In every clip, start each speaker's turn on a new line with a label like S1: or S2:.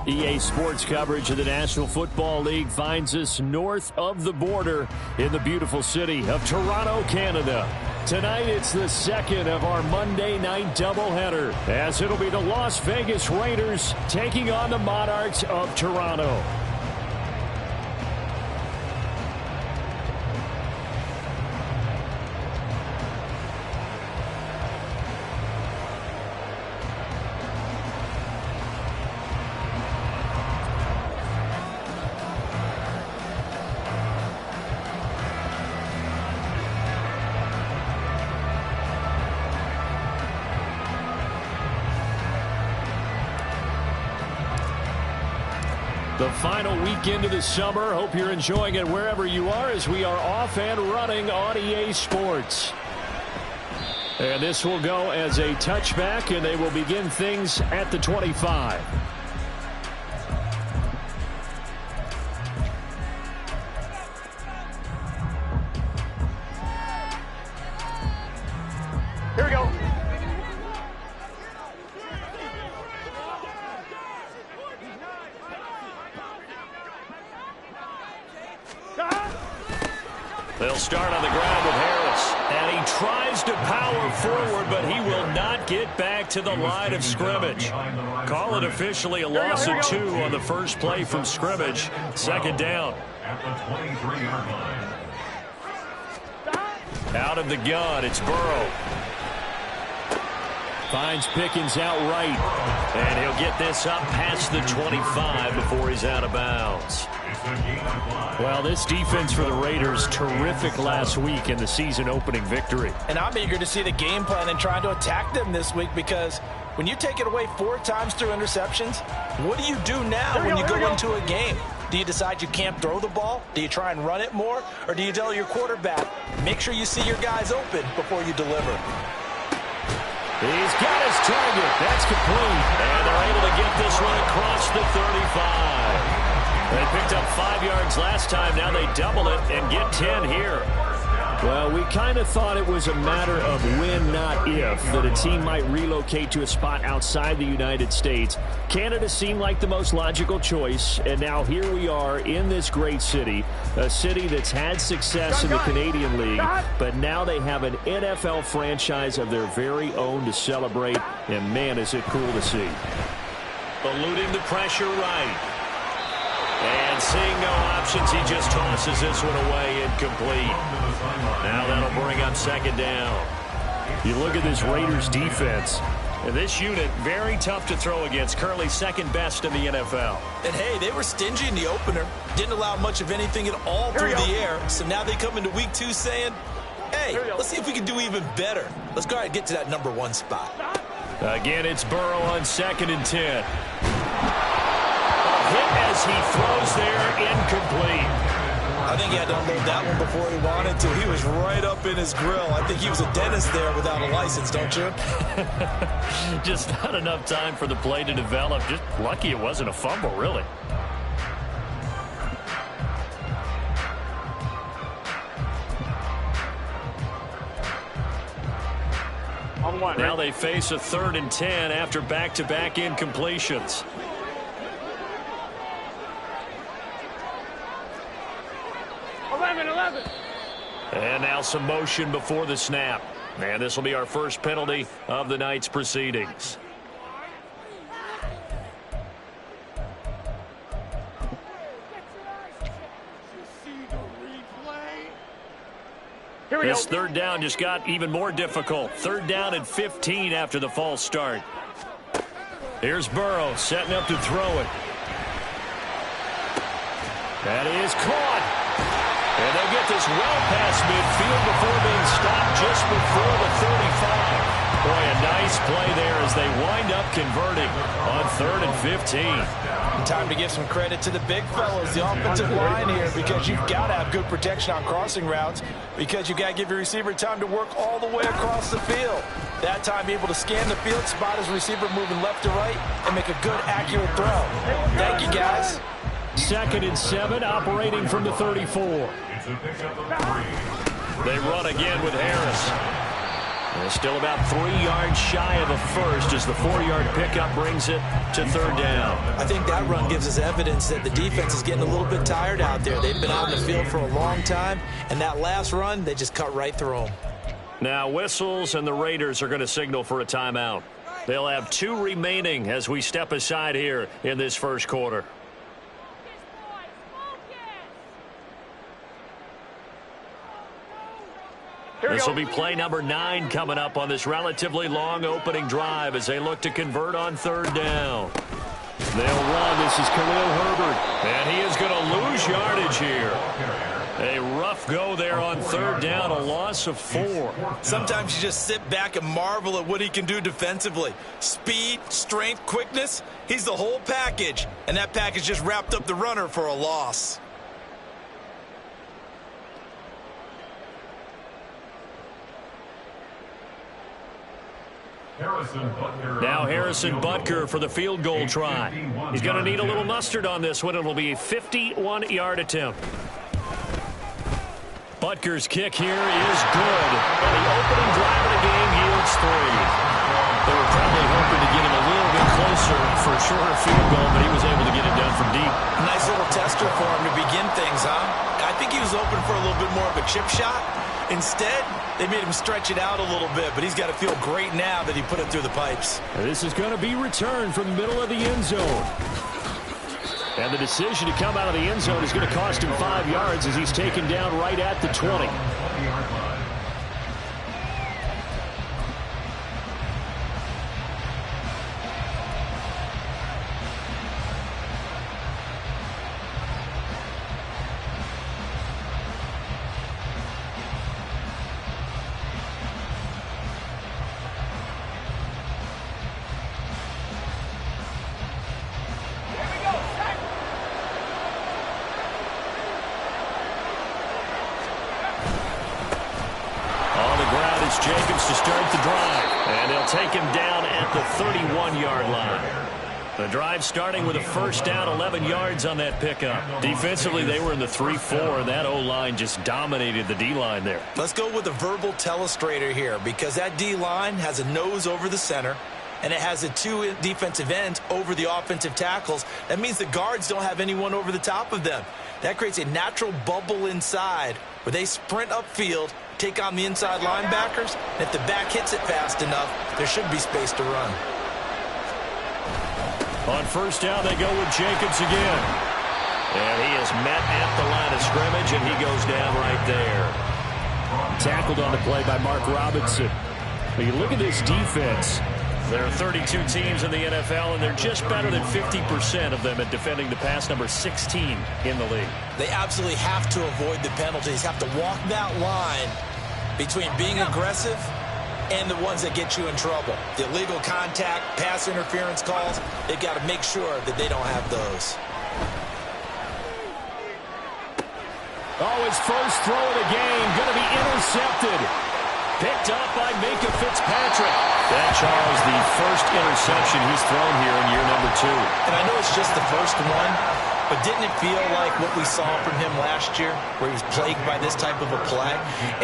S1: EA Sports coverage of the National Football League finds us north of the border in the beautiful city of Toronto, Canada. Tonight, it's the second of our Monday night doubleheader, as it'll be the Las Vegas Raiders taking on the Monarchs of Toronto. The final weekend of the summer. Hope you're enjoying it wherever you are as we are off and running on EA Sports. And this will go as a touchback, and they will begin things at the 25.
S2: Here we go.
S1: They'll start on the ground with Harris. And he tries to power forward, but he will not get back to the line of scrimmage. Call it officially a loss of 2 on the first play from scrimmage. Second down.
S3: At the 23-yard line.
S1: Out of the gun, it's Burrow. Finds Pickens outright. And he'll get this up past the 25 before he's out of bounds. Well, this defense for the Raiders, terrific last week in the season-opening victory.
S4: And I'm eager to see the game plan and trying to attack them this week, because when you take it away 4 times through interceptions, what do you do now when you go into a game? Do you decide you can't throw the ball? Do you try and run it more? Or do you tell your quarterback, make sure you see your guys open before you deliver?
S1: He's got his target. That's complete. And they're able to get this one across the 35. They picked up 5 yards last time. Now they double it and get 10 here. Well, we kind of thought it was a matter of when, not if, that a team might relocate to a spot outside the United States. Canada seemed like the most logical choice, and now here we are in this great city, a city that's had success in the Canadian League, but now they have an NFL franchise of their very own to celebrate, and man, is it cool to see. Eluding the pressure right. And seeing no options, he just tosses this one away, incomplete. Now that'll bring up second down. You look at this Raiders defense. And this unit, very tough to throw against. Currently second best in the NFL.
S4: And hey, they were stingy in the opener. Didn't allow much of anything at all through the air. So now they come into week 2 saying, hey, let's see if we can do even better. Let's go ahead and get to that number 1 spot.
S1: Again, it's Burrow on 2nd and 10. Hit as he throws there, incomplete.
S4: I think he had to unload that one before he wanted to. He was right up in his grill. I think he was a dentist there without a license, don't you?
S1: Just not enough time for the play to develop. Just lucky it wasn't a fumble, really. Now they face a 3rd and 10 after back-to-back incompletions. And now some motion before the snap. And this will be our first penalty of the night's proceedings. This 3rd down just got even more difficult. 3rd down and 15 after the false start. Here's Burrow setting up to throw it. That is caught. And they'll get this well past midfield before being stopped just before the 35. Boy, a nice play there as they wind up converting on 3rd and 15.
S4: Time to give some credit to the big fellas, the offensive line here, because you've got to have good protection on crossing routes, because you've got to give your receiver time to work all the way across the field. That time, be able to scan the field, spot his receiver moving left to right, and make a good, accurate throw. Thank you, guys.
S1: 2nd and 7, operating from the 34. They run again with Harris. They're still about 3 yards shy of a first as the 4-yard pickup brings it to third down.
S4: I think that run gives us evidence that the defense is getting a little bit tired out there. They've been out in the field for a long time, and that last run, they just cut right through them.
S1: Now whistles, and the Raiders are going to signal for a timeout. They'll have 2 remaining as we step aside here in this first quarter. This will be play number 9 coming up on this relatively long opening drive as they look to convert on third down. They'll run. This is Khalil Herbert, and he is going to lose yardage here. A rough go there on third down, a loss of 4.
S4: Sometimes you just sit back and marvel at what he can do defensively. Speed, strength, quickness, he's the whole package, and that package just wrapped up the runner for a loss.
S1: Now Harrison Butker for the field goal try. He's going to need a little mustard on this one. It'll be a 51-yard attempt. Butker's kick here is good. And the opening drive of the game yields 3. They were probably hoping to get him a little bit closer for a shorter field goal, but he was able to get it done from deep.
S4: Nice little tester for him to begin things, huh? I think he was open for a little bit more of a chip shot. Instead, they made him stretch it out a little bit, but he's got to feel great now that he put it through the pipes.
S1: And this is going to be returned from the middle of the end zone. And the decision to come out of the end zone is going to cost him 5 yards as he's taken down right at the 20. Jacobs to start the drive, and they'll take him down at the 31-yard line. The drive starting with a first down, 11 yards on that pickup. Defensively, they were in the 3-4, and that O-line just dominated the D-line there.
S4: Let's go with a verbal telestrator here, because that D-line has a nose over the center, and it has the 2 defensive ends over the offensive tackles. That means the guards don't have anyone over the top of them. That creates a natural bubble inside where they sprint upfield, take on the inside linebackers, and if the back hits it fast enough, there should be space to run.
S1: On first down, they go with Jacobs again. And he is met at the line of scrimmage, and he goes down right there. Tackled on the play by Mark Robinson. But you look at this defense. There are 32 teams in the NFL, and they're just better than 50% of them at defending the pass, number 16 in the league.
S4: They absolutely have to avoid the penalties, have to walk that line between being aggressive and the ones that get you in trouble. The illegal contact, pass interference calls, they've got to make sure that they don't have those.
S1: Oh, his first throw of the game going to be intercepted. Picked up by Minka Fitzpatrick. That, Charles, the first interception he's thrown here in year number 2.
S4: And I know it's just the first one, but didn't it feel like what we saw from him last year, where he was plagued by this type of a play?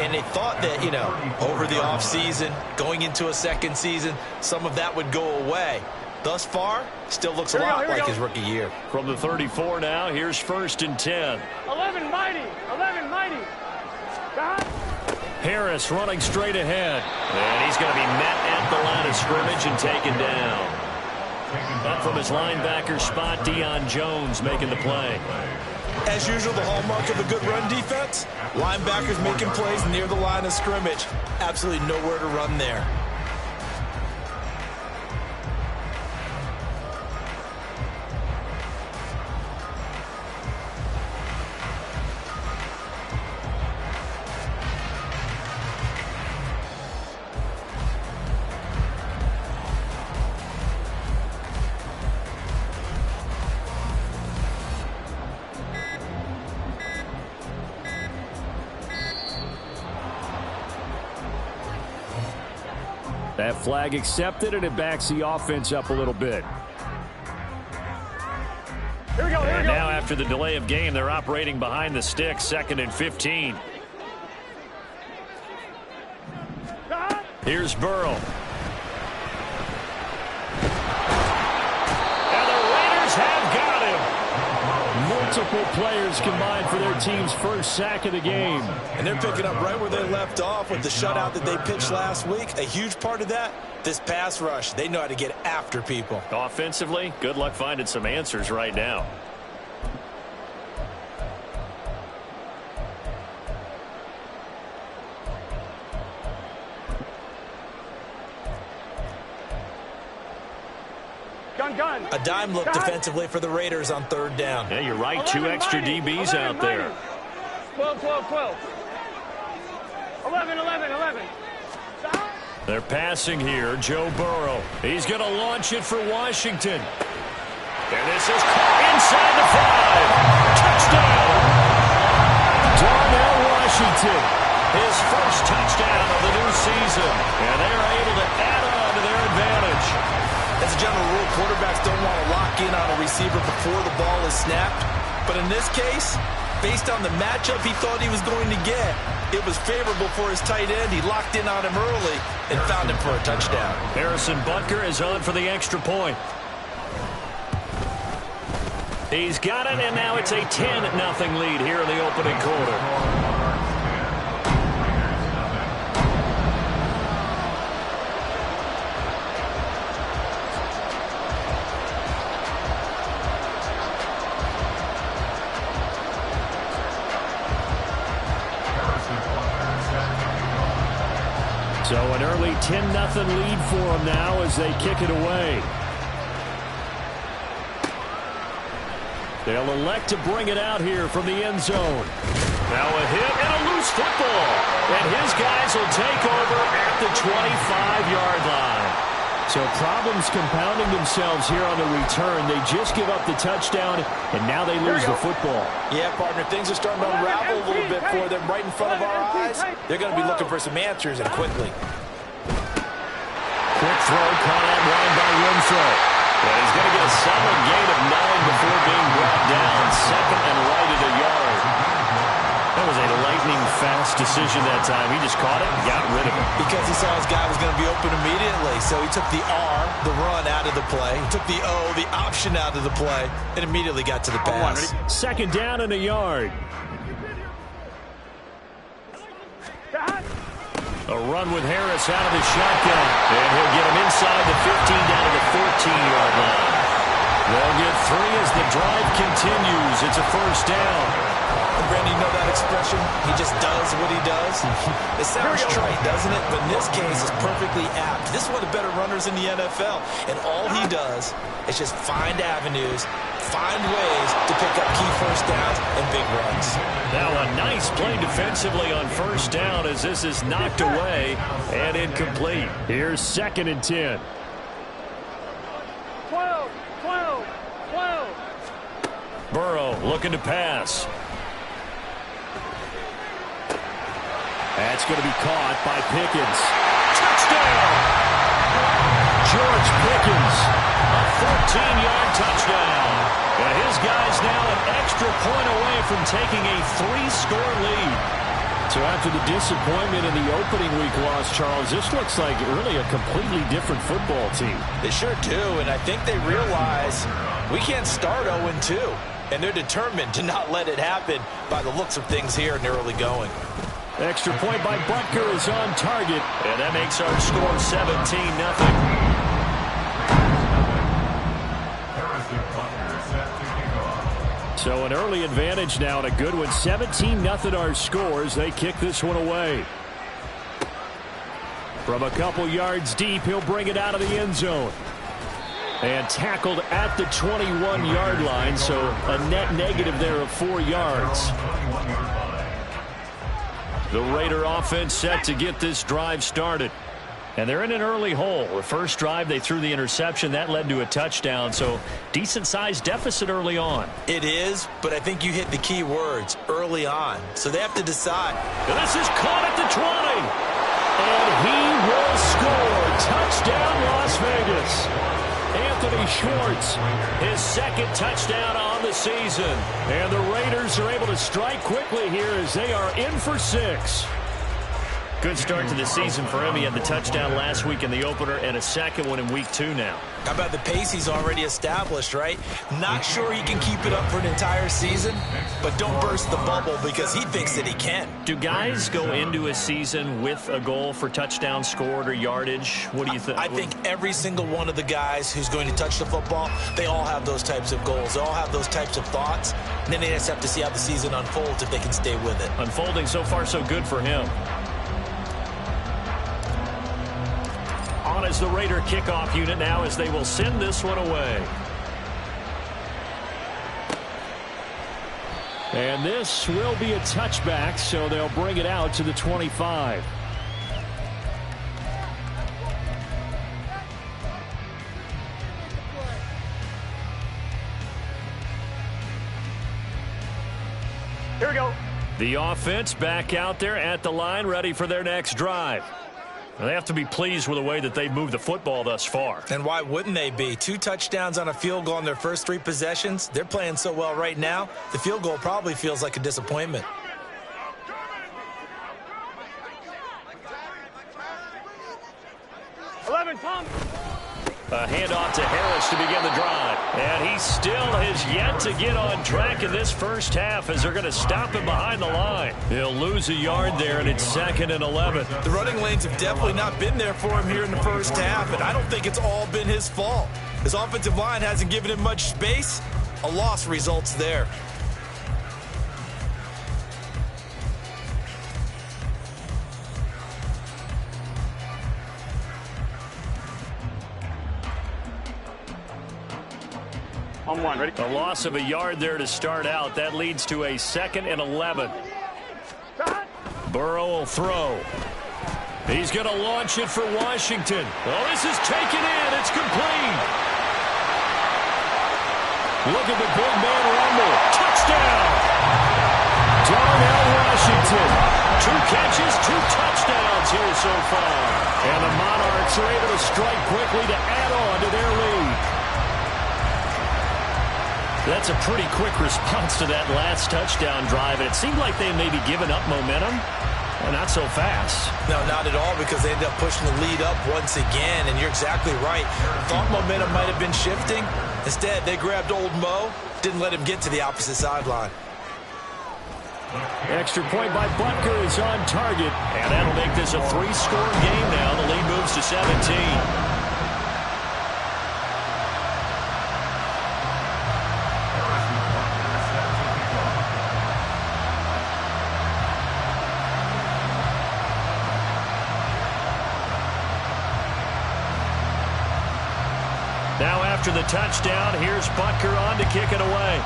S4: And they thought that, you know, over the offseason, going into a second season, some of that would go away. Thus far, still looks a lot like his rookie year.
S1: From the 34 now, here's first and 10.
S2: 11 mighty.
S1: Harris running straight ahead. And he's going to be met at the line of scrimmage and taken down. Up from his linebacker spot, Deion Jones making the play.
S4: As usual, the hallmark of a good run defense, linebackers making plays near the line of scrimmage. Absolutely nowhere to run there.
S1: That flag accepted, and it backs the offense up a little bit.
S2: Here we go.
S1: And now after the delay of game, they're operating behind the sticks, 2nd and 15. Here's Burrow. And the Raiders have got him.
S5: Multiple players combined for their team's first sack of the game.
S4: And they're picking up right where they left off with the shutout that they pitched last week. A huge part of that, this pass rush. They know how to get after people.
S1: Offensively, good luck finding some answers right now.
S2: Gun.
S4: A dime look defensively for the Raiders on third down.
S1: Yeah, you're right. 2 extra DBs out there.
S2: 12. 11.
S1: They're passing here. Joe Burrow. He's going to launch it for Washington. And this is caught inside the 5. Touchdown. Darnell Washington. His first touchdown of the new season. And they're able to add on to their advantage.
S4: As a general rule, quarterbacks don't want to lock in on a receiver before the ball is snapped. But in this case, based on the matchup he thought he was going to get, it was favorable for his tight end. He locked in on him early and found him for a touchdown.
S1: Harrison Butker is on for the extra point. He's got it, and now it's a 10-0 lead here in the opening quarter. So an early 10-0 lead for them now as they kick it away. They'll elect to bring it out here from the end zone. Now a hit and a loose football. And his guys will take over at the 25-yard line. So problems compounding themselves here on the return. They just give up the touchdown, and now they lose the football.
S4: Yeah, partner, things are starting to unravel a little bit for them right in front of our eyes. They're going to be looking for some answers, and quickly.
S1: Quick throw caught out wide by Renfro. And he's going to get a solid gain of 9 before being brought down. Second and right at a yard. That was a lightning-fast decision that time. He just caught it and got rid of it.
S4: Because he saw his guy was going to be open immediately. So he took the R, the run, out of the play. He took the O, the option, out of the play, and immediately got to the pass.
S1: Second down and a yard. A run with Harris out of the shotgun. And he'll get him inside the 15 down to the 14-yard line. They'll get 3 as the drive continues. It's a first down.
S4: Randy, you know that expression? He just does what he does. It sounds trite, doesn't it? But in this case, it's perfectly apt. This is one of the better runners in the NFL. And all he does is just find avenues, find ways to pick up key first downs and big runs.
S1: Now a nice play defensively on first down as this is knocked away and incomplete. Here's 2nd and 10.
S2: 12.
S1: Burrow looking to pass. That's going to be caught by Pickens. Touchdown! George Pickens, a 14-yard touchdown. And his guys now an extra point away from taking a 3-score lead. So after the disappointment in the opening week loss, Charles, this looks like really a completely different football team.
S4: They sure do, and I think they realize we can't start 0-2. And they're determined to not let it happen by the looks of things here in the early going.
S1: Extra point by Butker is on target, and that makes our score 17-0. So an early advantage now and a good one. 17-0 our scores. They kick this one away. From a couple yards deep, he'll bring it out of the end zone. And tackled at the 21-yard line, so a net negative there of 4 yards. The Raider offense set to get this drive started. And they're in an early hole. The first drive, they threw the interception. That led to a touchdown, so decent-sized deficit early on.
S4: It is, but I think you hit the key words, early on. So they have to decide.
S1: And this is caught at the 20. And he will score. Touchdown, Las Vegas. Anthony Schwartz, his 2nd touchdown on the season. And the Raiders are able to strike quickly here as they are in for 6. Good start to the season for him. He had the touchdown last week in the opener and a second one in week 2 now.
S4: How about the pace he's already established, right? Not sure he can keep it up for an entire season, but don't burst the bubble because he thinks that he can.
S1: Do guys go into a season with a goal for touchdown scored or yardage? What do you think?
S4: I think every single one of the guys who's going to touch the football, they all have those types of goals. They all have those types of thoughts. And then they just have to see how the season unfolds if they can stay with it.
S1: Unfolding so far so good for him. On is the Raider kickoff unit now as they will send this one away.
S5: And this will be a touchback, so they'll bring it out to the 25.
S2: Here we go.
S1: The offense back out there at the line, ready for their next drive. They have to be pleased with the way that they've moved the football thus far.
S4: And why wouldn't they be? 2 touchdowns on a field goal in their first 3 possessions. They're playing so well right now, the field goal probably feels like a disappointment.
S2: Tom.
S1: A handoff to Harris to begin the drive. And he still has yet to get on track in this first half as they're going to stop him behind the line. He'll lose a yard there, and it's 2nd and 11.
S4: The running lanes have definitely not been there for him here in the first half, and I don't think it's all been his fault. His offensive line hasn't given him much space. A loss results there.
S2: On 1, ready?
S1: A loss of a yard there to start out. That leads to a 2nd and 11. Burrow will throw. He's going to launch it for Washington. Oh, this is taken in. It's complete. Look at the big man rumble. Touchdown. Darnell Washington. 2 catches, 2 touchdowns here so far. And the Monarchs are able to strike quickly to add on to their lead. That's a pretty quick response to that last touchdown drive, and it seemed like they may be giving up momentum. Well, not so fast.
S4: No, not at all, because they ended up pushing the lead up once again, and you're exactly right. Thought momentum might have been shifting. Instead, they grabbed old Mo, didn't let him get to the opposite sideline.
S5: Extra point by Butker is on target.
S1: And that'll make this a 3-score game now. The lead moves to 17. Now after the touchdown, here's Butker on to kick it away.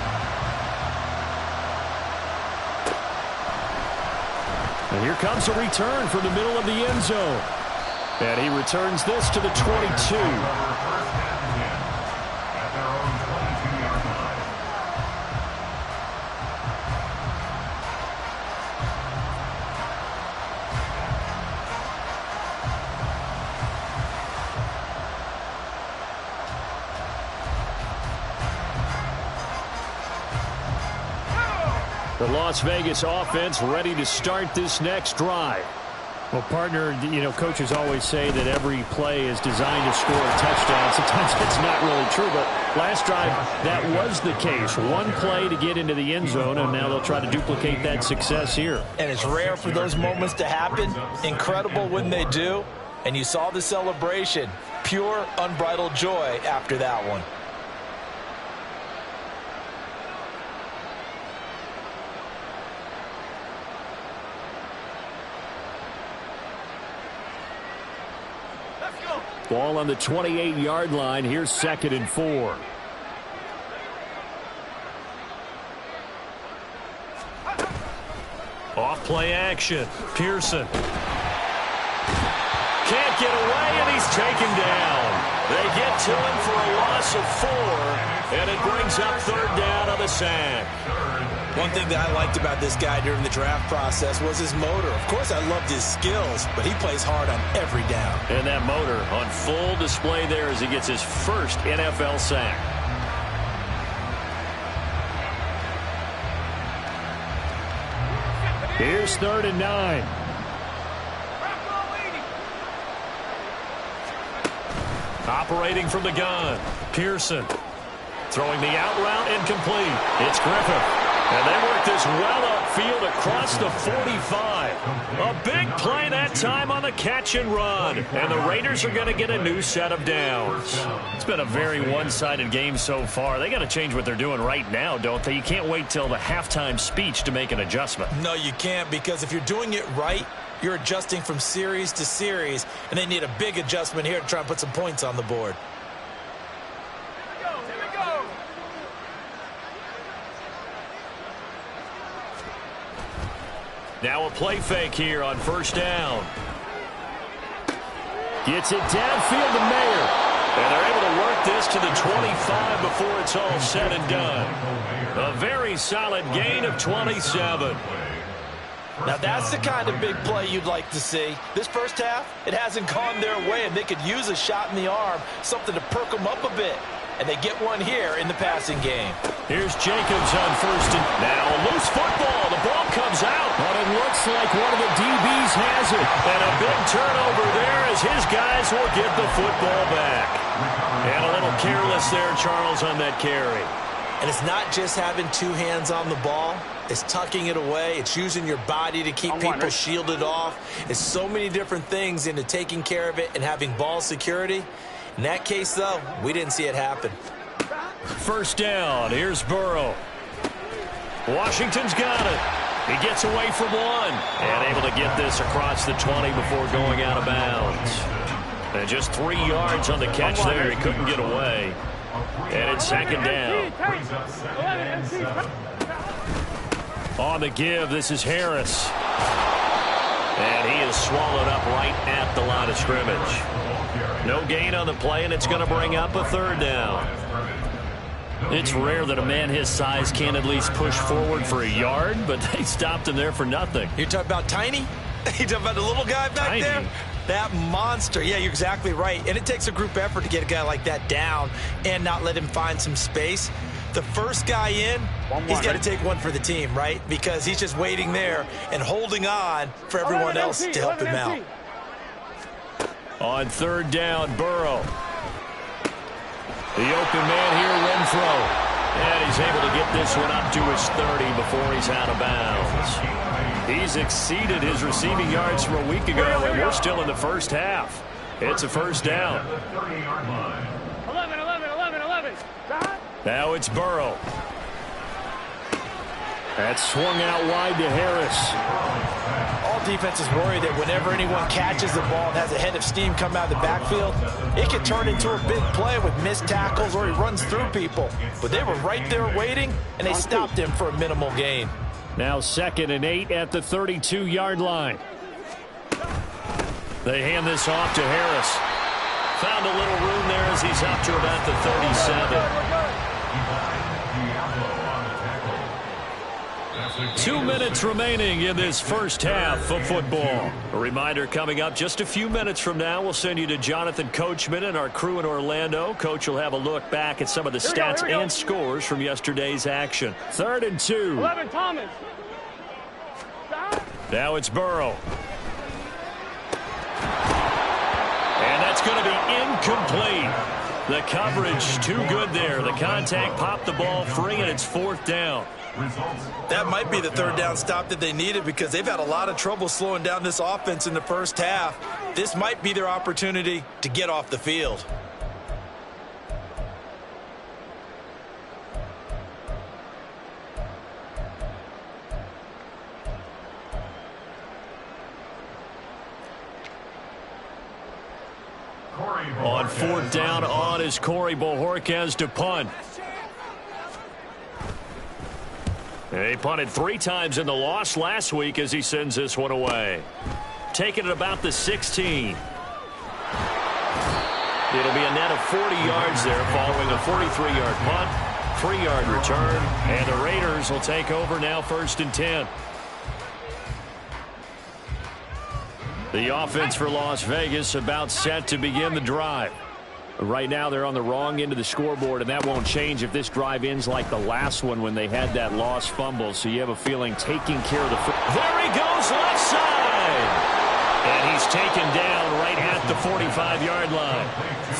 S5: And here comes a return from the middle of the end zone. And he returns this to the 22. The Las Vegas offense ready to start this next drive.
S1: Well, partner, coaches always say that every play is designed to score a touchdown. Sometimes it's not really true, but last drive, that was the case. One play to get into the end zone, and now they'll try to duplicate that success here.
S4: And it's rare for those moments to happen. Incredible when they do. And you saw the celebration. Pure, unbridled joy after that one.
S5: Ball on the 28-yard line. Here's 2nd and 4.
S1: Off play action. Pearson. Can't get away, and he's taken down. They get to him for a loss of 4, and it brings up 3rd down on the sack.
S4: One thing that I liked about this guy during the draft process was his motor. Of course, I loved his skills, but he plays hard on every down.
S1: And that motor on full display there as he gets his first NFL sack.
S5: Here's 3rd and 9.
S1: Operating from the gun, Pearson. Throwing the out route incomplete. It's Griffith. And they work this well upfield across the 45. A big play that time on the catch and run. And the Raiders are going to get a new set of downs. It's been a very one-sided game so far. They got to change what they're doing right now, don't they? You can't wait till the halftime speech to make an adjustment.
S4: No, you can't, because if you're doing it right, you're adjusting from series to series, and they need a big adjustment here to try and put some points on the board.
S1: Now a play fake here on first down. Gets it downfield to Mayer. And they're able to work this to the 25 before it's all said and done. A very solid gain of 27.
S4: Now that's the kind of big play you'd like to see. This first half, it hasn't gone their way, and they could use a shot in the arm, something to perk them up a bit. And they get one here in the passing game.
S1: Here's Jacobs on first and now a loose football. The ball comes out, but it looks like one of the DBs has it. And a big turnover there as his guys will get the football back. And a little careless there, Charles, on that carry.
S4: And it's not just having two hands on the ball. It's tucking it away. It's using your body to keep people shielded off. It's so many different things into taking care of it and having ball security. In that case, though, we didn't see it happen.
S1: First down. Here's Burrow. Washington's got it. He gets away from one and able to get this across the 20 before going out of bounds. And just 3 yards on the catch there. He couldn't get away. And it's second down. On the give, this is Harris. And he is swallowed up right at the line of scrimmage. No gain on the play, and it's going to bring up a third down. It's rare that a man his size can't at least push forward for a yard, but they stopped him there for nothing.
S4: You're talking about Tiny? You're talking about the little guy back there? That monster. Yeah, you're exactly right. And it takes a group effort to get a guy like that down and not let him find some space. The first guy in, he's got to take one for the team, right? Because he's just waiting there and holding on for everyone else to help him out.
S1: On third down, Burrow. The open man here, Renfro. And he's able to get this one up to his 30 before he's out of bounds. He's exceeded his receiving yards from a week ago, and we're still in the first half. It's a first down.
S2: 11.
S1: Now it's Burrow. That's swung out wide to Harris.
S4: All defenses worry that whenever anyone catches the ball and has a head of steam come out of the backfield, it can turn into a big play with missed tackles or he runs through people. But they were right there waiting, and they stopped him for a minimal gain.
S1: Now 2nd and 8 at the 32-yard line. They hand this off to Harris. Found a little room there as he's up to about the 37. 2 minutes remaining in this first half of football. A reminder coming up just a few minutes from now. We'll send you to Jonathan Coachman and our crew in Orlando. Coach will have a look back at some of the stats and scores from yesterday's action. 3rd and 2.
S2: 11, Thomas.
S1: Now it's Burrow. And that's going to be incomplete. The coverage too good there. The contact popped the ball free, and it's 4th down.
S4: That might be the third down stop that they needed because they've had a lot of trouble slowing down this offense in the first half. This might be their opportunity to get off the field.
S1: On 4th down, on is Corey Bojorquez to punt. He punted 3 times in the loss last week as he sends this one away. Taking it about the 16. It'll be a net of 40 yards there following a 43-yard punt, 3-yard return, and the Raiders will take over now 1st and 10. The offense for Las Vegas about set to begin the drive. Right now they're on the wrong end of the scoreboard, and that won't change if this drive ends like the last one when they had that lost fumble. So you have a feeling taking care of the... There he goes left side. And he's taken down right at the 45-yard line.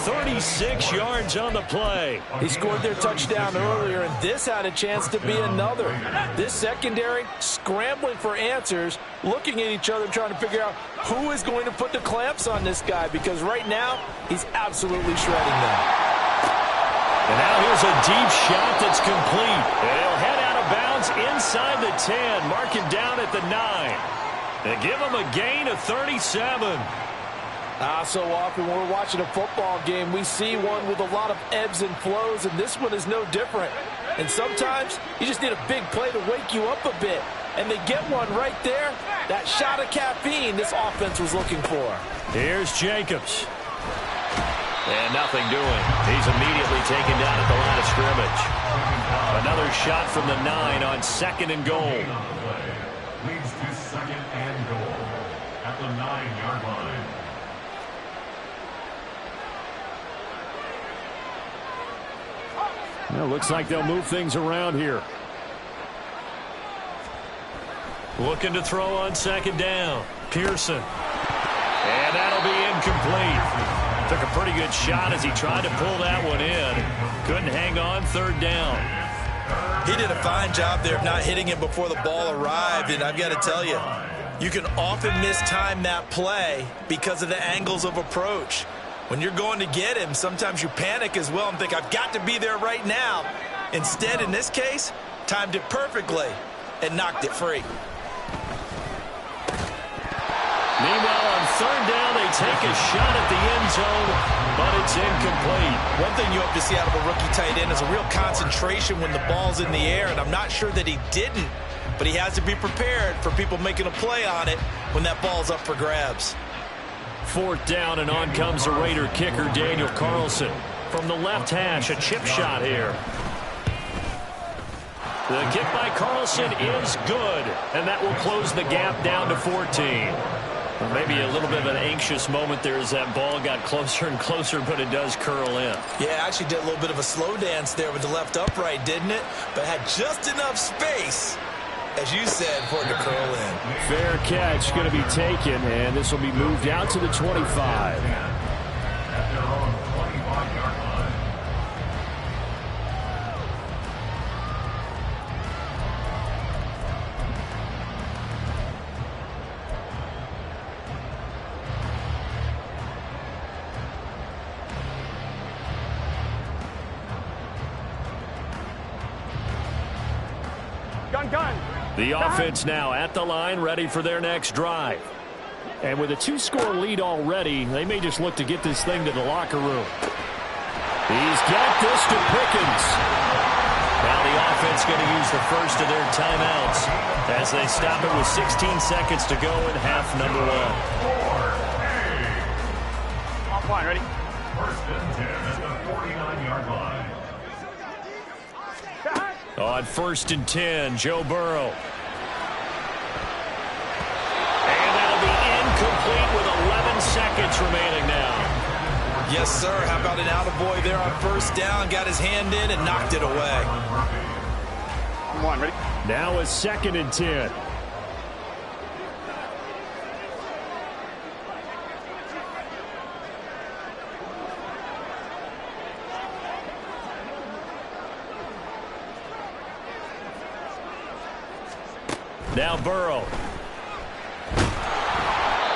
S1: 36 yards on the play.
S4: He scored their touchdown earlier, and this had a chance to be another. This secondary scrambling for answers, looking at each other, trying to figure out who is going to put the clamps on this guy, because right now he's absolutely shredding them.
S1: And now here's a deep shot that's complete. And he'll head out of bounds inside the 10, mark him down at the 9. They give him a gain of 37.
S4: So often when we're watching a football game, we see one with a lot of ebbs and flows, and this one is no different. And sometimes you just need a big play to wake you up a bit. And they get one right there. That shot of caffeine this offense was looking for.
S1: Here's Jacobs. And nothing doing. He's immediately taken down at the line of scrimmage. Another shot from the 9 on 2nd and goal.
S3: Leads to 2nd and goal at the 9-yard line.
S5: Well, looks like they'll move things around here.
S1: Looking to throw on 2nd down. Pearson. And that'll be incomplete. Took a pretty good shot as he tried to pull that one in. Couldn't hang on 3rd down.
S4: He did a fine job there of not hitting him before the ball arrived, and I've got to tell you, you can often mistime that play because of the angles of approach. When you're going to get him, sometimes you panic as well and think, I've got to be there right now. Instead, in this case, timed it perfectly and knocked it free.
S1: Meanwhile, on 3rd down, they take a shot at the end zone, but it's incomplete.
S4: One thing you hope to see out of a rookie tight end is a real concentration when the ball's in the air, and I'm not sure that he didn't, but he has to be prepared for people making a play on it when that ball's up for grabs.
S1: 4th down, and on comes the Raider kicker, Daniel Carlson. From the left hash, a chip shot here. The kick by Carlson is good, and that will close the gap down to 14. Well, maybe a little bit of an anxious moment there as that ball got closer and closer, but it does curl in.
S4: Yeah, actually did a little bit of a slow dance there with the left upright, didn't it? But had just enough space, as you said, for it to curl in.
S5: Fair catch going to be taken, and this will be moved out to the 25.
S3: At their own 25-yard line.
S2: Gun.
S5: The offense now at the line, ready for their next drive. And with a 2-score lead already, they may just look to get this thing to the locker room. He's got this to Pickens.
S1: Now the offense going to use the first of their timeouts as they stop it with 16 seconds to go in half number 1.
S2: Offline, ready?
S3: 1st and 10 at the 49-yard line.
S1: On 1st and 10, Joe Burrow. And that'll be incomplete with 11 seconds remaining now.
S4: Yes, sir. How about an attaboy there on 1st down? Got his hand in and knocked it away.
S2: I'm 1, ready?
S5: Now a 2nd and 10.
S1: Now Burrow.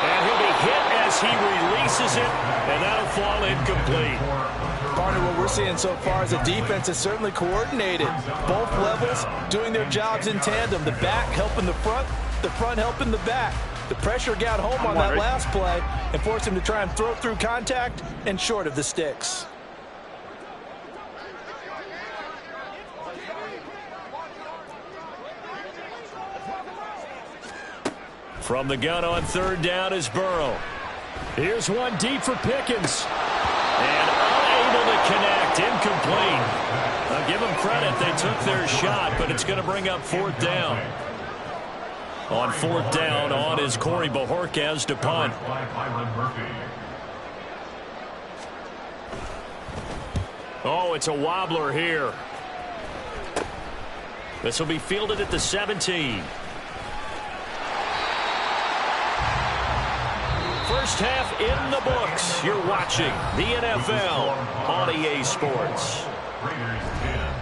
S1: And he'll be hit as he releases it, and that'll fall incomplete.
S4: Partner, what we're seeing so far is the defense is certainly coordinated. Both levels doing their jobs in tandem. The back helping the front helping the back. The pressure got home on that last play and forced him to try and throw through contact and short of the sticks.
S1: From the gun on 3rd down is Burrow.
S5: Here's one deep for Pickens.
S1: And unable to connect. Incomplete. I'll give them credit. They took their shot, but it's going to bring up 4th down. On 4th down, on is Corey Bojorquez to punt. Oh, it's a wobbler here. This will be fielded at the 17. first half in the books. You're watching the NFL on EA Sports.
S3: Raiders 10.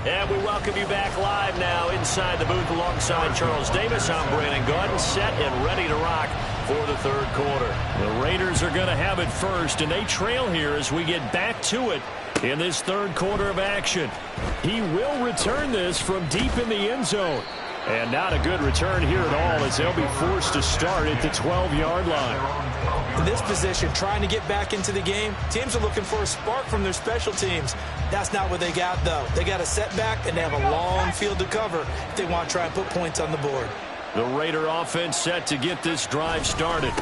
S1: And we welcome you back live now inside the booth alongside Charles Davis. I'm Brandon Gaudin, set and ready to rock for the third quarter. The Raiders are going to have it first, and they trail here as we get back to it in this third quarter of action. He will return this from deep in the end zone. And not a good return here at all as they'll be forced to start at the 12-yard line.
S4: In this position, trying to get back into the game, teams are looking for a spark from their special teams. That's not what they got, though. They got a setback, and they have a long field to cover if they want to try and put points on the board.
S1: The Raider offense set to get this drive started.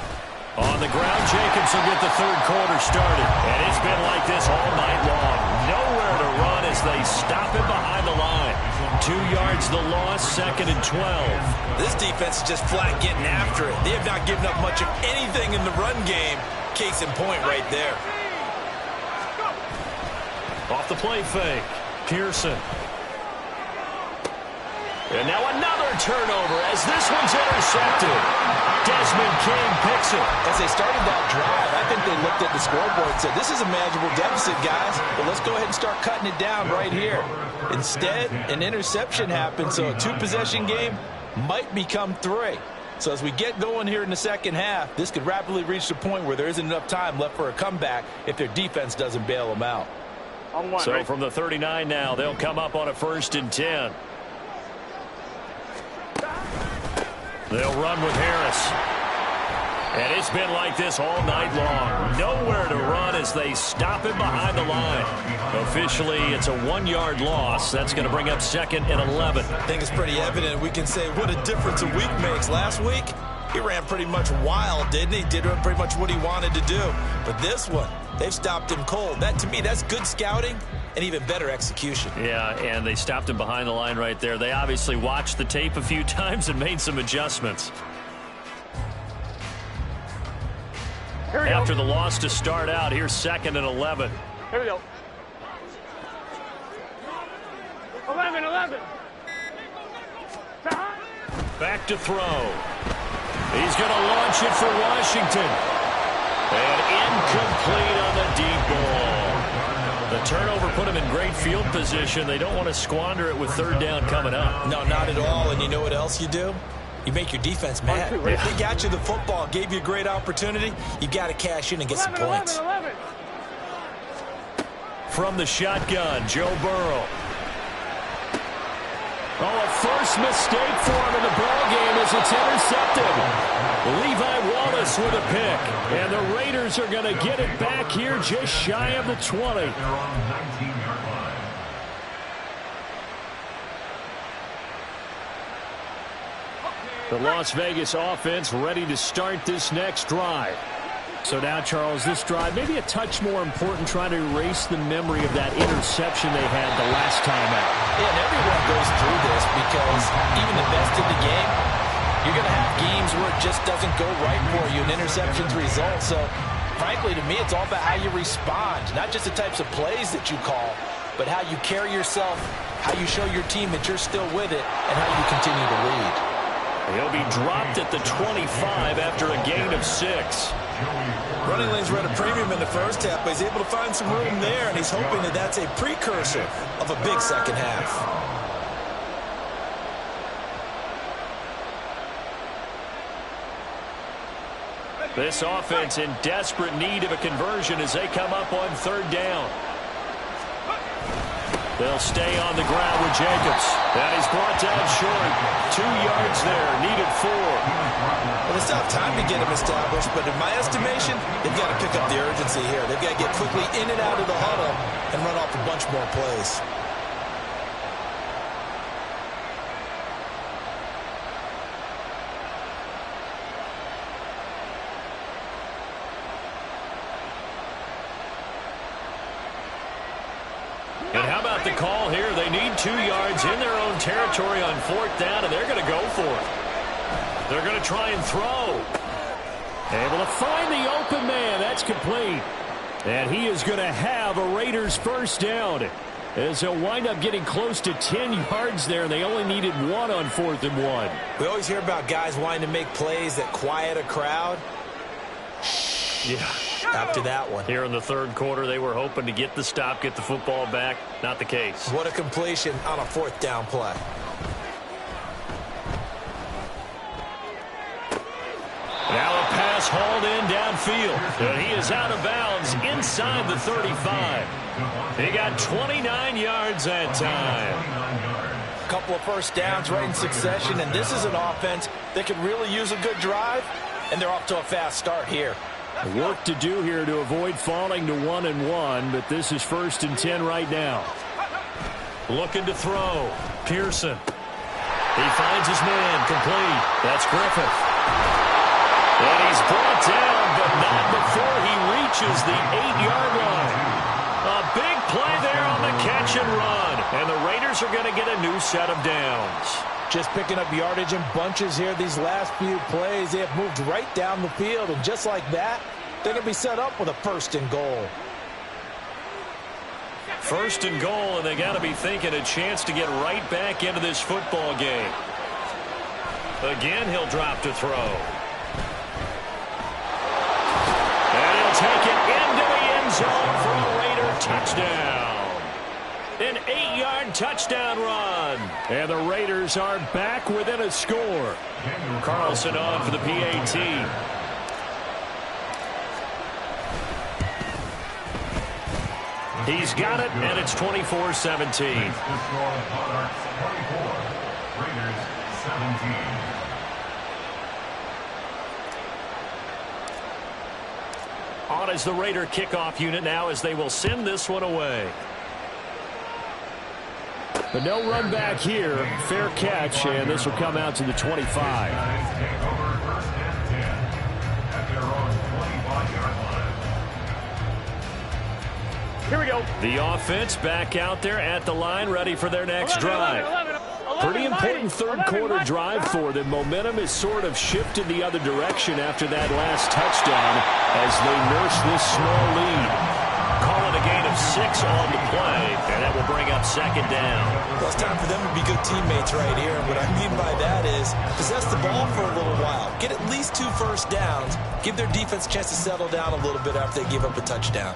S1: On the ground, Jacobs will get the third quarter started. And it's been like this all night long. Nowhere to run as they stop him behind the line. 2 yards the loss, 2nd and 12.
S4: This defense is just flat getting after it. They have not given up much of anything in the run game. Case in point right there.
S1: Off the play fake, Pearson. And now another turnover as this one's intercepted. Desmond King picks it.
S4: As they started that drive, I think they looked at the scoreboard and said, this is a manageable deficit, guys, but let's go ahead and start cutting it down right here. Instead, an interception happened, so a two-possession game might become 3. So as we get going here in the second half, this could rapidly reach the point where there isn't enough time left for a comeback if their defense doesn't bail them out.
S1: So from the 39 now, they'll come up on a 1st and 10. They'll run with Harris. And it's been like this all night long. Nowhere to run as they stop him behind the line. Officially, it's a 1-yard loss. That's going to bring up 2nd and 11.
S4: I think it's pretty evident. We can say what a difference a week makes. Last week, he ran pretty much wild, didn't he? Did pretty much what he wanted to do. But this one, they've stopped him cold. That, to me, that's good scouting and even better execution.
S1: Yeah, and they stopped him behind the line right there. They obviously watched the tape a few times and made some adjustments. After the loss to start out, here's 2nd and 11.
S2: Here we go. 11.
S1: Back to throw. He's going to launch it for Washington. And incomplete on the deep ball. The turnover put him in great field position. They don't want to squander it with 3rd down coming up.
S4: No, not at all. And you know what else you do? You make your defense mad. If they got you the football, gave you a great opportunity, you got to cash in and get some points.
S2: 11.
S1: From the shotgun, Joe Burrow. Oh, a first mistake for him in the ball game as it's intercepted. Levi Wallace with a pick. And the Raiders are going to get it back here just shy of the 20.
S3: They're on 19-yard line.
S1: The Las Vegas offense ready to start this next drive. So now, Charles, this drive maybe a touch more important, trying to erase the memory of that interception they had the last time out.
S4: Yeah, and everyone goes through this because even the best in the game, you're going to have games where it just doesn't go right for you, and interceptions result. So, frankly, to me, it's all about how you respond, not just the types of plays that you call, but how you carry yourself, how you show your team that you're still with it, and how you continue to lead.
S1: He'll be dropped at the 25 after a gain of 6.
S4: Running lanes were at a premium in the first half, but he's able to find some room there, and he's hoping that that's a precursor of a big second half.
S1: This offense in desperate need of a conversion as they come up on 3rd down. They'll stay on the ground with Jacobs. And he's brought down short. 2 yards there, needed 4.
S4: Well, it's not time to get him established, but in my estimation, they've got to pick up the urgency here. They've got to get quickly in and out of the huddle and run off a bunch more plays.
S1: And how about the call here? They need 2 yards in their own territory on 4th down, and they're going to go for it. They're going to try and throw.
S5: Able to find the open man. That's complete. And he is going to have a Raiders first down, as they'll wind up getting close to 10 yards there, and they only needed 1 on 4th and 1.
S4: We always hear about guys wanting to make plays that quiet a crowd.
S1: Yeah.
S4: After that one.
S1: Here in the 3rd quarter, they were hoping to get the stop, get the football back. Not the case.
S4: What a completion on a 4th down play.
S1: Now a pass hauled in downfield. And he is out of bounds inside the 35. He got 29 yards that time.
S4: A couple of first downs right in succession, and this is an offense that could really use a good drive, and they're off to a fast start here.
S5: Work to do here to avoid falling to 1 and 1, but this is 1st and 10 right now.
S1: Looking to throw. Pearson. He finds his man. Complete. That's Griffith. And he's brought down, but not before he reaches the 8-yard line. A big play there on the catch and run. And the Raiders are going to get a new set of downs.
S4: Just picking up yardage in bunches here these last few plays. They have moved right down the field, and just like that, they're going to be set up with a 1st and goal.
S1: 1st and goal, and they got to be thinking a chance to get right back into this football game. Again, he'll drop to throw. And he'll take it into the end zone for a Raider touchdown. An 8-yard touchdown run.
S5: And the Raiders are back within a score.
S1: Carlson on for the PAT. He's got it, and it's 24-17. On is the Raider kickoff unit now, as they will send this one away.
S5: But no run back here. Fair catch, and this will come out to the 25.
S2: Here we go.
S1: The offense back out there at the line, ready for their next drive.
S5: Pretty important 3rd quarter drive for them. Momentum is sort of shifted the other direction after that last touchdown as they nurse this small lead.
S1: Call it a gain of 6 on the play, and that will bring up 2nd down.
S4: Well, it's time for them to be good teammates right here. And what I mean by that is possess the ball for a little while. Get at least 2 first downs. Give their defense a chance to settle down a little bit after they give up a touchdown.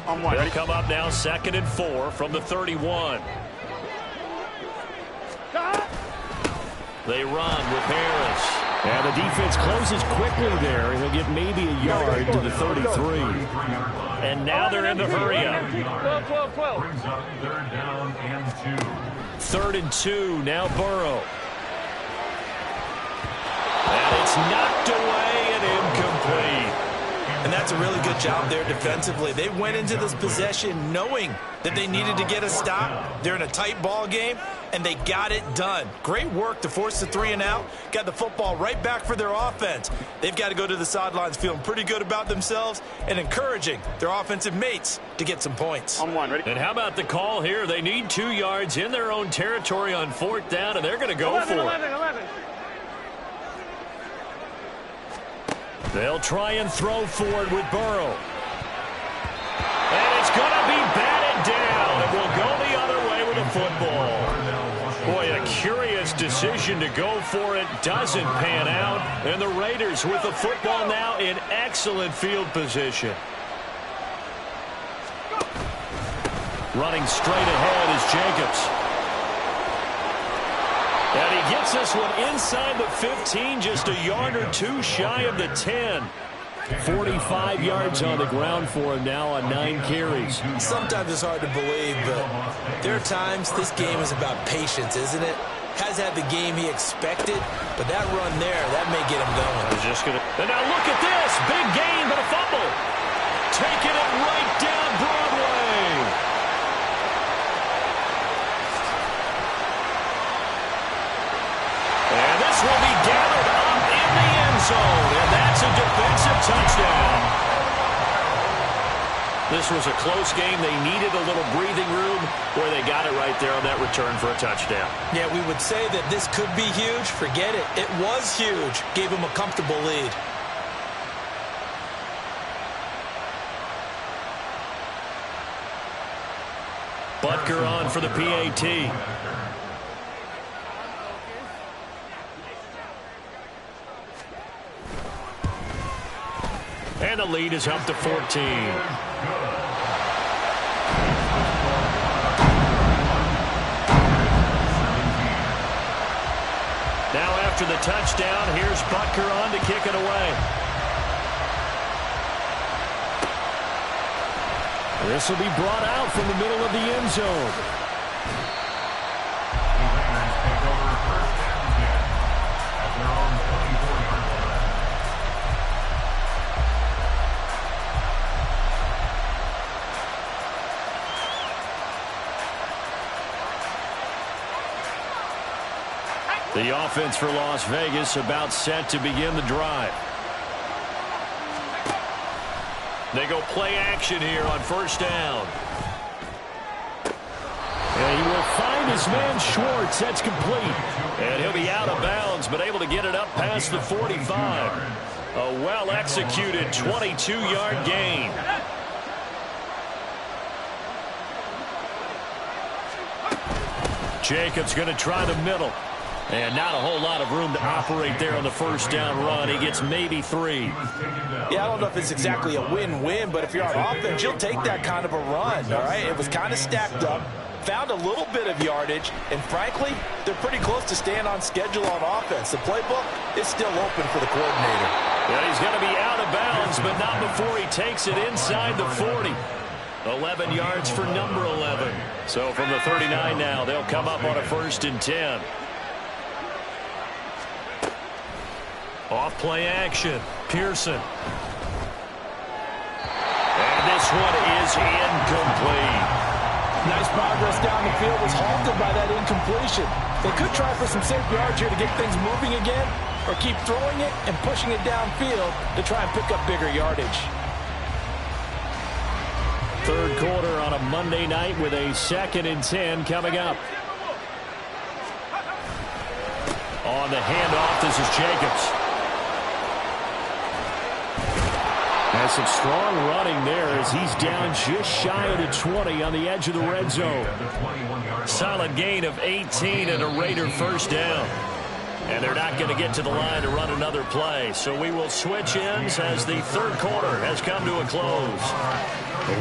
S1: They'll come up now 2nd and 4 from the 31. They run with Harris.
S5: And the defense closes quickly there, and he'll get maybe a yard to the 33.
S1: And now they're in the hurry-up.
S2: 12.
S3: Brings up 3rd down and 2.
S1: 3rd and 2, now Burrow. And it's knocked away and incomplete.
S4: And that's a really good job there defensively. They went into this possession knowing that they needed to get a stop. They're in a tight ball game, and they got it done. Great work to force the 3 and out. Got the football right back for their offense. They've got to go to the sidelines feeling pretty good about themselves and encouraging their offensive mates to get some points.
S2: On 1, ready?
S1: And how about the call here? They need 2 yards in their own territory on 4th down, and they're going to go
S2: 11,
S1: for it.
S2: 11.
S1: They'll try and throw forward with Burrow. And it's going to be batted down. It will go the other way with the football. Boy, a curious decision to go for it. Doesn't pan out. And the Raiders with the football now in excellent field position. Running straight ahead is Jacobs. And he gets this one inside the 15, just a yard or 2 shy of the 10.
S5: 45 yards on the ground for him now on 9 carries.
S4: Sometimes it's hard to believe, but there are times this game is about patience, isn't it? Has had the game he expected, but that run there, that may get him going.
S1: And now look at this. Big gain, but a fumble. Taking it right down Broadway. And this will be gathered up in the end zone, and that's a defensive touchdown. This was a close game. They needed a little breathing room where they got it right there on that return for a touchdown.
S4: Yeah, we would say that this could be huge. Forget it. It was huge. Gave them a comfortable lead.
S1: Butker on for the PAT. And the lead is up to 14. Now after the touchdown, here's Butker on to kick it away.
S5: This will be brought out from the middle of the end zone. The offense for Las Vegas about set to begin the drive. They go play action here on first down. And he will find his man Schwartz. That's complete. And he'll be out of bounds, but able to get it up past the 45. A well-executed 22-yard gain. Jacobs going to try the middle. And not a whole lot of room to operate there on the first down run. He gets maybe 3.
S4: Yeah, I don't know if it's exactly a win-win, but if you're on offense, you'll take that kind of a run, all right? It was kind of stacked up, found a little bit of yardage, and frankly, they're pretty close to staying on schedule on offense. The playbook is still open for the coordinator.
S1: Yeah, he's going to be out of bounds, but not before he takes it inside the 40. 11 yards for number 11. So from the 39 now, they'll come up on a 1st and 10. Off play action. Pearson. And this one is incomplete.
S4: Nice progress down the field was halted by that incompletion. They could try for some safe yards here to get things moving again, or keep throwing it and pushing it downfield to try and pick up bigger yardage.
S5: Third quarter on a Monday night with a 2nd and 10 coming up. On the handoff, this is Jacobs. Has some strong running there as he's down just shy of the 20 on the edge of the red zone.
S1: Solid gain of 18 and a Raider first down. And they're not going to get to the line to run another play. So we will switch ends as the third quarter has come to a close.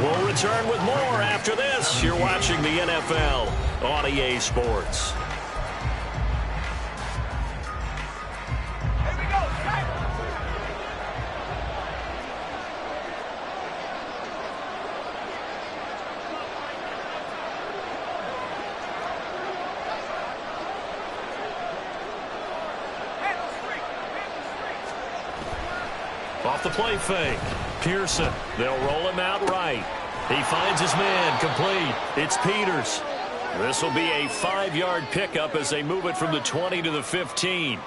S1: We'll return with more after this. You're watching the NFL on EA Sports. Off the play fake. Pearson. They'll roll him out right. He finds his man. Complete. It's Peters. This will be a 5-yard pickup as they move it from the 20 to the 15.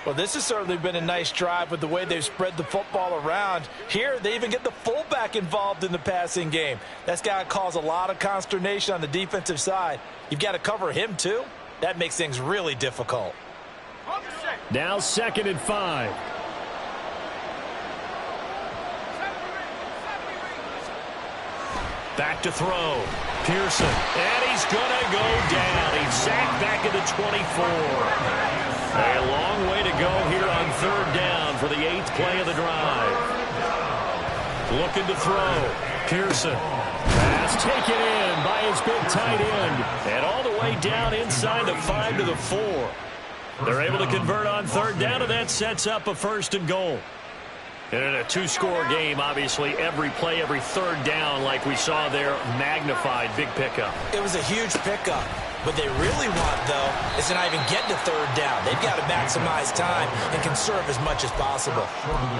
S4: Well, this has certainly been a nice drive with the way they've spread the football around. Here, they even get the fullback involved in the passing game. That's got to cause a lot of consternation on the defensive side. You've got to cover him, too. That makes things really difficult.
S5: Now 2nd and 5.
S1: Back to throw. Pearson. And he's going to go down. He's sacked back at the 24. A long way to go here on 3rd down for the 8th play of the drive. Looking to throw. Pearson. Pass taken in by his big tight end. And all the way down inside the 5 to the 4. They're able to convert on 3rd down, and that sets up a 1st and goal. And in a 2-score game, obviously, every play, every 3rd down, like we saw there, magnified, big pickup.
S4: It was a huge pickup. What they really want, though, is to not even get to 3rd down. They've got to maximize time and conserve as much as possible.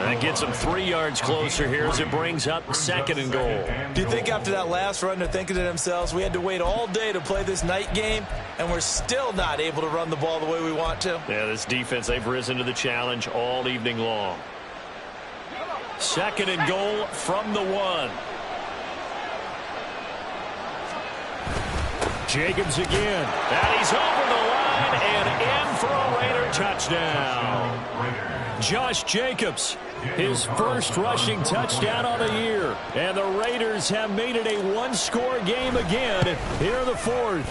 S1: That gets them 3 yards closer here as it brings up 2nd and goal.
S4: Do you think after that last run they're thinking to themselves, we had to wait all day to play this night game, and we're still not able to run the ball the way we want to?
S1: Yeah, this defense, they've risen to the challenge all evening long. 2nd and goal from the 1.
S5: Jacobs again. And he's over the line and in for a Raider touchdown. Josh Jacobs, his first rushing touchdown on the year. And the Raiders have made it a one-score game again here in the fourth.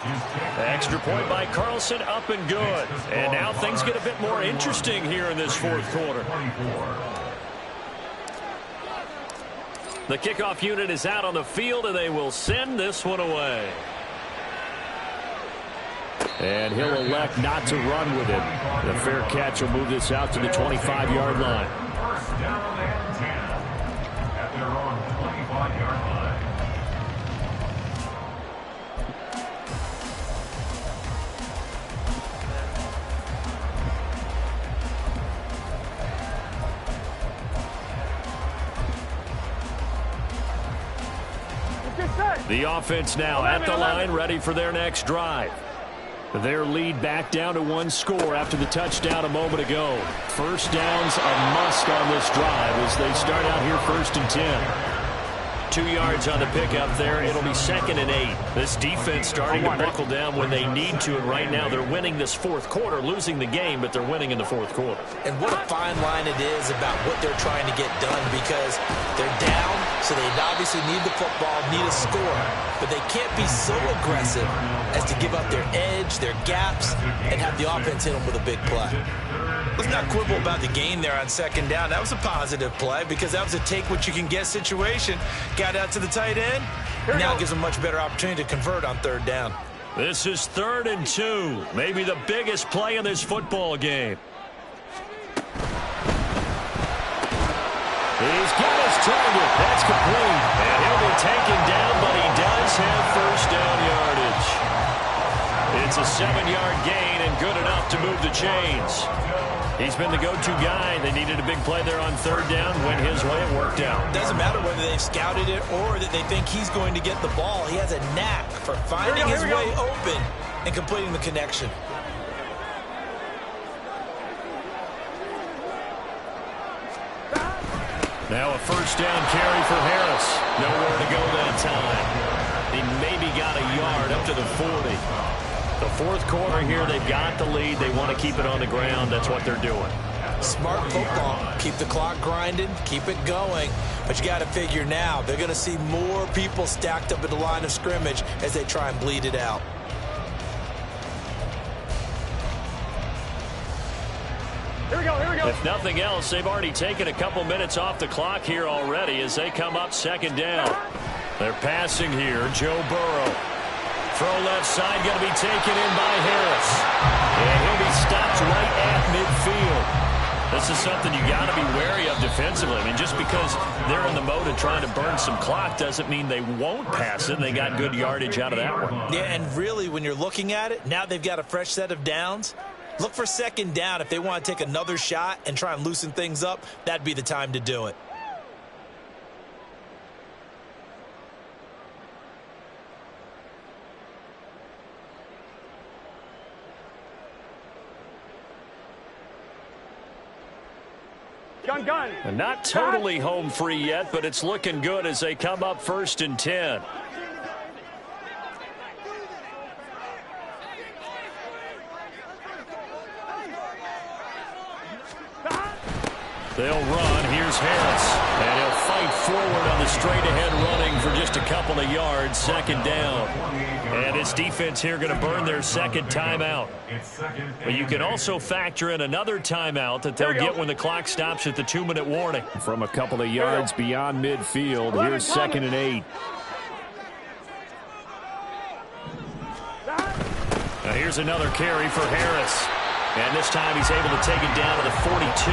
S5: The extra point by Carlson, up and good. And now things get a bit more interesting here in this fourth quarter. The kickoff unit is out on the field, and they will send this one away. And he'll elect not to run with it. The fair catch will move this out to the 25-yard line.
S3: First down and 10 at their own 25-yard line.
S5: The offense now at the line, ready for their next drive. Their lead back down to one score after the touchdown a moment ago. First down's a must on this drive as they start out here 1st and 10. 2 yards on the pickup there. It'll be 2nd and 8. This defense starting to buckle down when they need to, and right now they're winning this fourth quarter, losing the game, but they're winning in the fourth quarter.
S4: And what a fine line it is about what they're trying to get done, because they're down, so they obviously need the football, need a score, but they can't be so aggressive as to give up their edge, their gaps, and have the offense hit them with a big play. Let's not quibble about the gain there on 2nd down. That was a positive play because that was a take-what-you-can-get situation. Got out to the tight end. Now it gives them a much better opportunity to convert on 3rd down.
S5: This is 3rd and 2. Maybe the biggest play in this football game. He's got his target. That's complete. And he'll be taken down, but he does have first down yardage. It's a 7-yard gain and good enough to move the chains. He's been the go-to guy. They needed a big play there on 3rd down. Went his way. It worked out.
S4: Doesn't matter whether they've scouted it or that they think he's going to get the ball. He has a knack for finding his way open and completing the connection.
S5: Now a first down carry for Harris. Nowhere to go that time. He maybe got a yard up to the 40. The fourth quarter here, they've got the lead. They want to keep it on the ground. That's what they're doing.
S4: Smart football. Keep the clock grinding. Keep it going. But you got to figure now, they're going to see more people stacked up at the line of scrimmage as they try and bleed it out.
S2: Here we go, here we go.
S5: If nothing else, they've already taken a couple minutes off the clock here already as they come up 2nd down. They're passing here. Joe Burrow. Throw left side, going to be taken in by Harris. And he'll be stopped right at midfield. This is something you got to be wary of defensively. I mean, just because they're in the mode of trying to burn some clock doesn't mean they won't pass it. They got good yardage out of that one.
S4: Yeah, and really, when you're looking at it, now they've got a fresh set of downs. Look for 2nd down. If they want to take another shot and try and loosen things up, that'd be the time to do it.
S2: Gun.
S5: And not totally home free yet, but it's looking good as they come up 1st and 10. They'll run. Here's Harris. And he'll fight forward on the straight-ahead running for just a couple of yards. 2nd down. And this defense here going to burn their 2nd timeout. But you can also factor in another timeout that they'll get when the clock stops at the 2-minute warning. From a couple of yards beyond midfield, here's 2nd and 8. Now here's another carry for Harris. And this time he's able to take it down to the 42.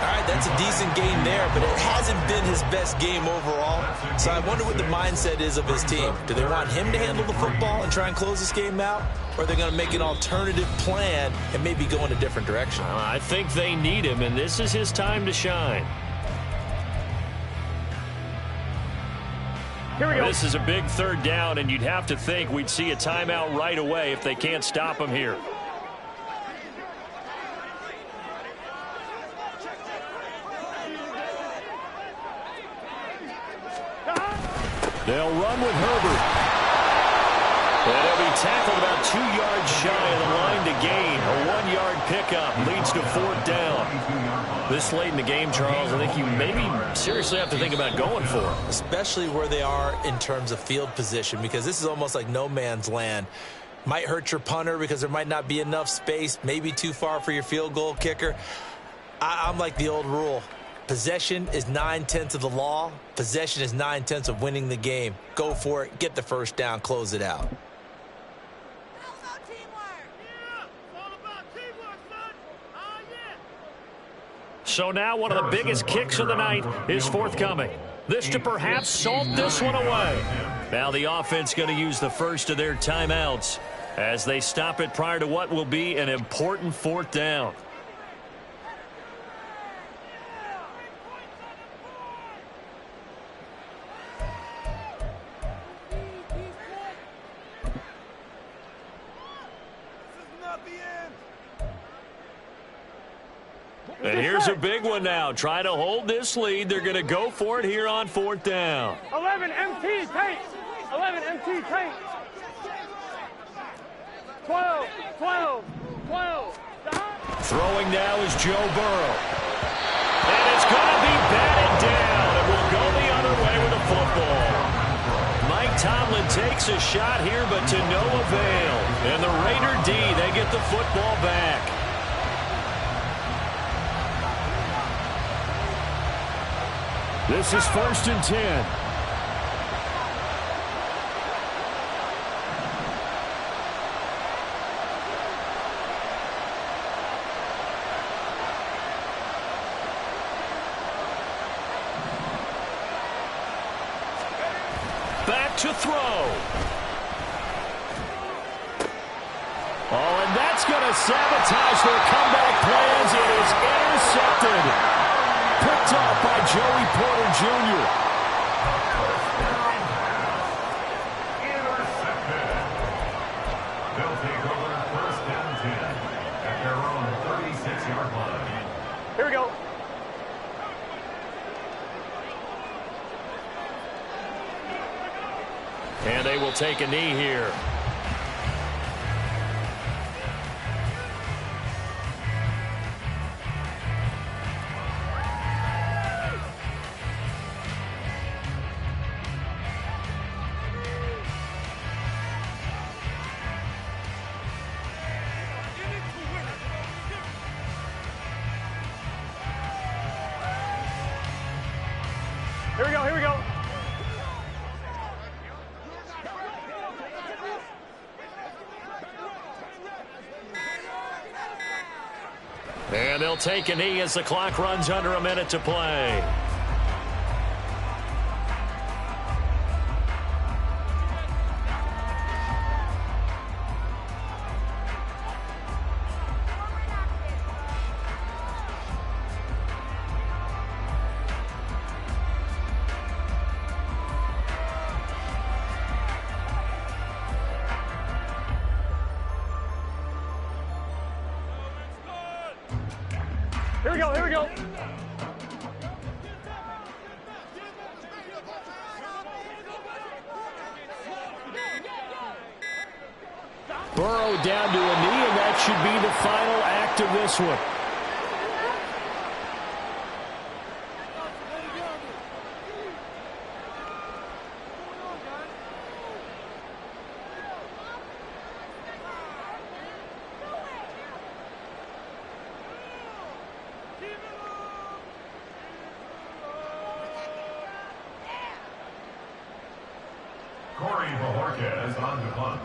S4: All right, that's a decent game there, but it hasn't been his best game overall. So I wonder what the mindset is of his team. Do they want him to handle the football and try and close this game out? Or are they going to make an alternative plan and maybe go in a different direction?
S5: I think they need him, and this is his time to shine.
S2: Here we go.
S5: This is a big 3rd down, and you'd have to think we'd see a timeout right away if they can't stop him here. They'll run with Herbert.
S1: And he'll be tackled about 2 yards shy of the line to gain. A 1-yard pickup leads to 4th down. This late in the game, Charles, I think you maybe seriously have to think about going for it.
S4: Especially where they are in terms of field position, because this is almost like no man's land. Might hurt your punter because there might not be enough space, maybe too far for your field goal kicker. I'm like the old rule. Possession is 9/10 of the law. Possession is 9/10 of winning the game. Go for it. Get the first down. Close it out.
S5: So now one of the biggest kicks of the night is forthcoming. This to perhaps salt this one away. Now the offense going to use the first of their timeouts as they stop it prior to what will be an important 4th down. And here's a big one now. Trying to hold this lead. They're going to go for it here on 4th down.
S2: 11 MT tank. 11 MT tank. 12.
S1: Throwing now is Joe Burrow. And it's going to be batted down. And we'll go the other way with the football. Mike Tomlin takes a shot here, but to no avail. And the Raider D, they get the football back.
S5: This is 1st and 10.
S1: Back to throw.
S5: Oh, and that's going to sabotage their comeback plans. It is intercepted. Picked off by Joey Porter Jr.
S3: Intercepted. They'll take over 1st and 10 at their own 36-yard line.
S2: Here we go.
S1: And they will take a knee here.
S2: Here we go.
S1: And they'll take a knee as the clock runs under a minute to play.
S2: Here we go.
S5: Burrow down to a knee, and that should be the final act of this one.
S3: On the punt.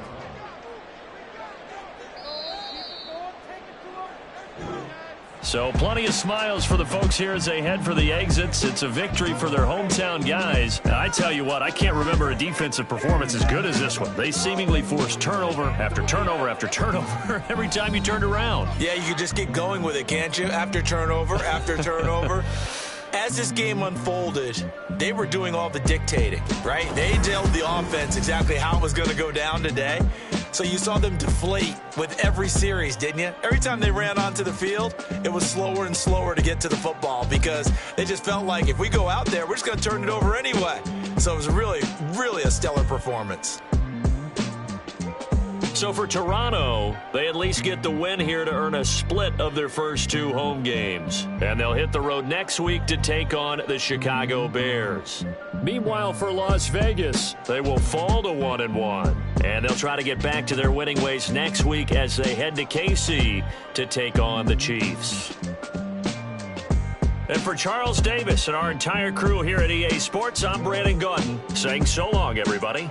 S1: So plenty of smiles for the folks here as they head for the exits. It's a victory for their hometown guys. And I tell you what, I can't remember a defensive performance as good as this one. They seemingly forced turnover after turnover after turnover every time you turned around.
S4: Yeah, you could just get going with it, can't you? After turnover. As this game unfolded, they were doing all the dictating, right? They told the offense exactly how it was going to go down today. So you saw them deflate with every series, didn't you? Every time they ran onto the field, it was slower and slower to get to the football because they just felt like if we go out there, we're just going to turn it over anyway. So it was really, really a stellar performance.
S1: So for Toronto, they at least get the win here to earn a split of their first 2 home games. And they'll hit the road next week to take on the Chicago Bears.
S5: Meanwhile, for Las Vegas,
S1: they will fall to 1-1. And they'll try to get back to their winning ways next week as they head to KC to take on the Chiefs. And for Charles Davis and our entire crew here at EA Sports, I'm Brandon Gaudin saying so long, everybody.